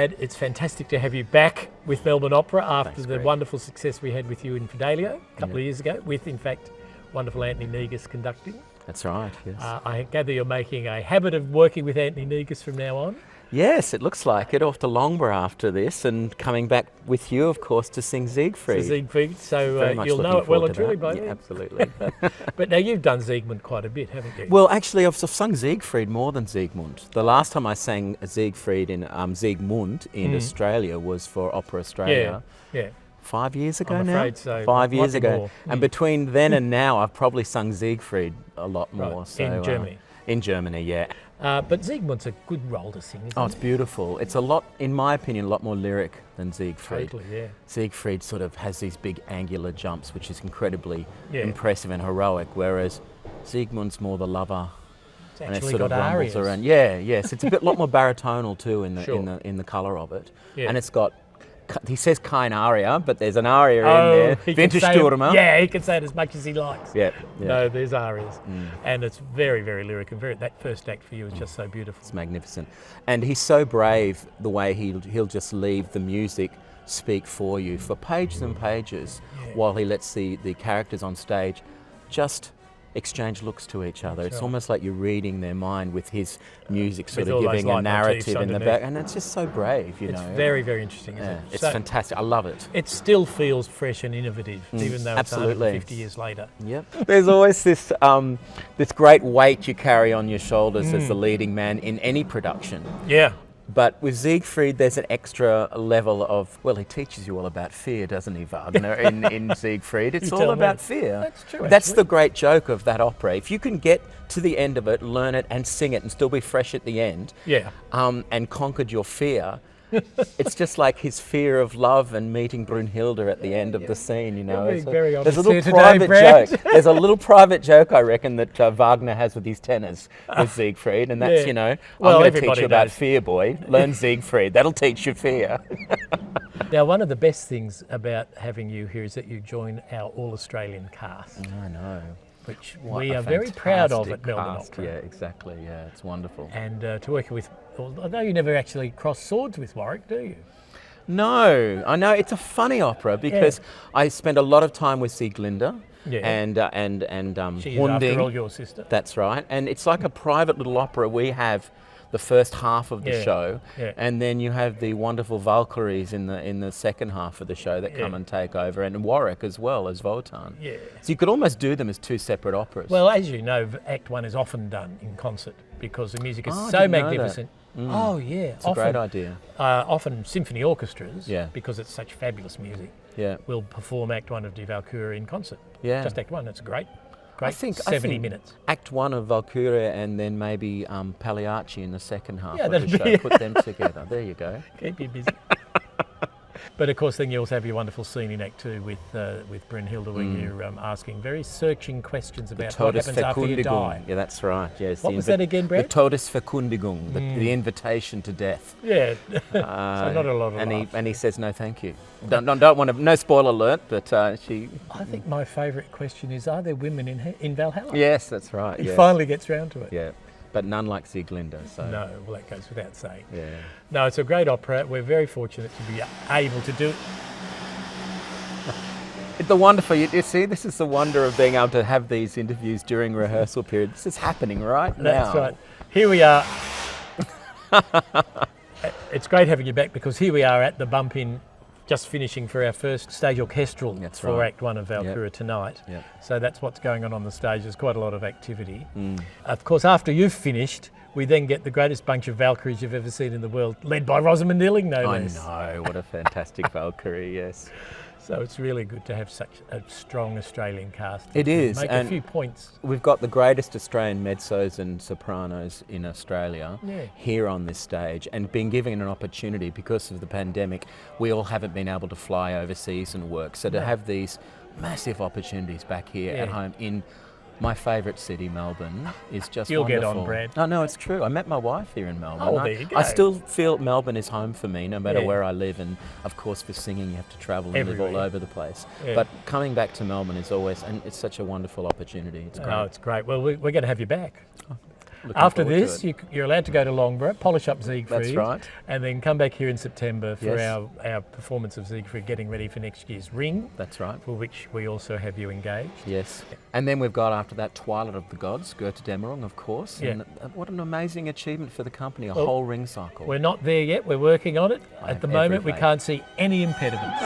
Brad, it's fantastic to have you back with Melbourne Opera after Thanks, the Greg. wonderful success we had with you in Fidelio a couple of years ago, with, in fact, wonderful Anthony Negus conducting. That's right, yes. I gather you're making a habit of working with Anthony Negus from now on. Yes, it looks like it. Off to Longborough after this, and coming back with you, of course, to sing Siegfried. Siegfried, so Very much you'll know looking it well forward and to truly that. by Yeah, then. absolutely. But now you've done Siegmund quite a bit, haven't you? Well, actually, I've sung Siegfried more than Siegmund. The last time I sang Siegfried in Siegmund in Australia was for Opera Australia. Yeah. 5 years ago I'm now? afraid so. 5 years Might be ago. more. And between then and now, I've probably sung Siegfried a lot more. Right. So, In Germany. In Germany, yeah. But Siegmund's a good role to sing, isn't Oh, it? it's beautiful. It's a lot, in my opinion, a lot more lyric than Siegfried. Totally, yeah. Siegfried sort of has these big angular jumps, which is incredibly Yeah. impressive and heroic, whereas Siegmund's more the lover. It's And it actually sort of got rumbles arias. around. Yeah, yes. It's a bit lot more baritonal too in the Sure. in the colour of it. Yeah. And it's got, he says kein aria, but there's an aria in Oh, there. he can say it, Vinterstürmer. yeah, he can say it as much as he likes. Yeah, yeah. No, there's arias. And it's very, very lyric, and that first act for you is just so beautiful. It's magnificent. And he's so brave the way he'll just leave the music speak for you for pages and pages while he lets the characters on stage just exchange looks to each other. It's right. almost like you're reading their mind with his music sort With all of those giving a leitmotifs narrative in the underneath. back. And it's just so brave, you It's know. very, very interesting, isn't Yeah, it? it's So fantastic. I love it. it still feels fresh and innovative, even though it's absolutely. 150 years later. Yep. There's always this this great weight you carry on your shoulders as the leading man in any production. Yeah. But with Siegfried, there's an extra level of, well, he teaches you all about fear, doesn't he, Wagner, in Siegfried? It's You all tell me. about fear. That's true, That's actually. the great joke of that opera. If you can get to the end of it, learn it and sing it and still be fresh at the end, Yeah. and conquered your fear, it's just like his fear of love and meeting Brunnhilde at the end of the scene, you know. You're being It's very there's a honest little here today, private Brad. joke. There's a little private joke, I reckon, that Wagner has with his tenors with Siegfried, and that's, Yeah. you know, Well, I'm going to teach everybody you about knows. fear, boy. Learn Siegfried. That'll teach you fear. Now, one of the best things about having you here is that you join our all-Australian cast, I know. which What we a are very proud of at fantastic Melbourne cast. Opera. Yeah, exactly. Yeah, it's wonderful. And to work with, although you never actually cross swords with Warwick, do you? No, I know it's a funny opera because I spend a lot of time with Sieglinde Yeah. and She is, after all, Hunding. your sister. That's right, and it's like a private little opera. We have the first half of the Yeah, show, yeah. and then you have the wonderful Valkyries in the second half of the show that come Yeah. and take over, and Warwick as well as Wotan. Yeah. So you could almost do them as two separate operas. Well, as you know, Act 1 is often done in concert because the music is Oh, I so didn't know that. magnificent. Oh, yeah. it's a great idea. Often symphony orchestras, Yeah. because it's such fabulous music, Yeah. will perform Act 1 of Die Walküre in concert. Yeah. Just Act 1, that's great. Great, I think 70 minutes. Act 1 of Walküre and then maybe Pagliacci in the second half Yeah, of the that'd show. be- Put them together. There you go. Keep you busy. But of course, then you also have your wonderful scene in Act 2 with Brunnhilde, where you're asking very searching questions about what happens after you die. Yeah, that's right. Yes. What was that again, Brad? The Todesverkündigung, the invitation to death. Yeah, so not a lot of and laughs. he says no, thank you. Don't want to. No spoiler alert, but she. I think my favourite question is: are there women in Valhalla? Yes, that's right. He Yes. finally gets round to it. Yeah, but none like Sieglinde. So. No, well, that goes without saying. Yeah. No, it's a great opera. We're very fortunate to be able to do it. The wonderful, you see, this is the wonder of being able to have these interviews during rehearsal period. This is happening right now. That's right. Here we are. It's great having you back because here we are at the bump in, just finishing for our first stage orchestral That's for right. Act 1 of Walküre tonight. Yep. So that's what's going on the stage. There's quite a lot of activity. Of course, after you've finished, we then get the greatest bunch of Valkyries you've ever seen in the world, led by Rosamund Illing, no I less. know, what a fantastic Valkyrie, yes. So it's really good to have such a strong Australian cast. It is, Make a and few points. We've got the greatest Australian mezzos and sopranos in Australia Yeah. here on this stage, and being given an opportunity because of the pandemic, we all haven't been able to fly overseas and work. So to have these massive opportunities back here at Yeah. home in my favourite city, Melbourne, is just You'll get wonderful. on, Brad. No, no, it's true. I met my wife here in Melbourne. Oh, I- there you go. I still feel Melbourne is home for me, no matter Yeah. where I live. And of course, for singing, you have to travel and live all Everywhere. over the place. Yeah. But coming back to Melbourne is always, and it's such a wonderful opportunity. It's great. Oh, it's great. Well, we're going to have you back. After this, you're allowed to go to Loughborough, polish up Siegfried. That's right. And then come back here in September for Yes. our performance of Siegfried, getting ready for next year's Ring. That's right. For which we also have you engaged. Yes. And then we've got after that Twilight of the Gods, Goethe Dämmerung, of course. Yeah. And what an amazing achievement for the company, a whole Ring cycle. We're not there yet, we're working on it. I At the have every moment, we faith. can't see any impediments.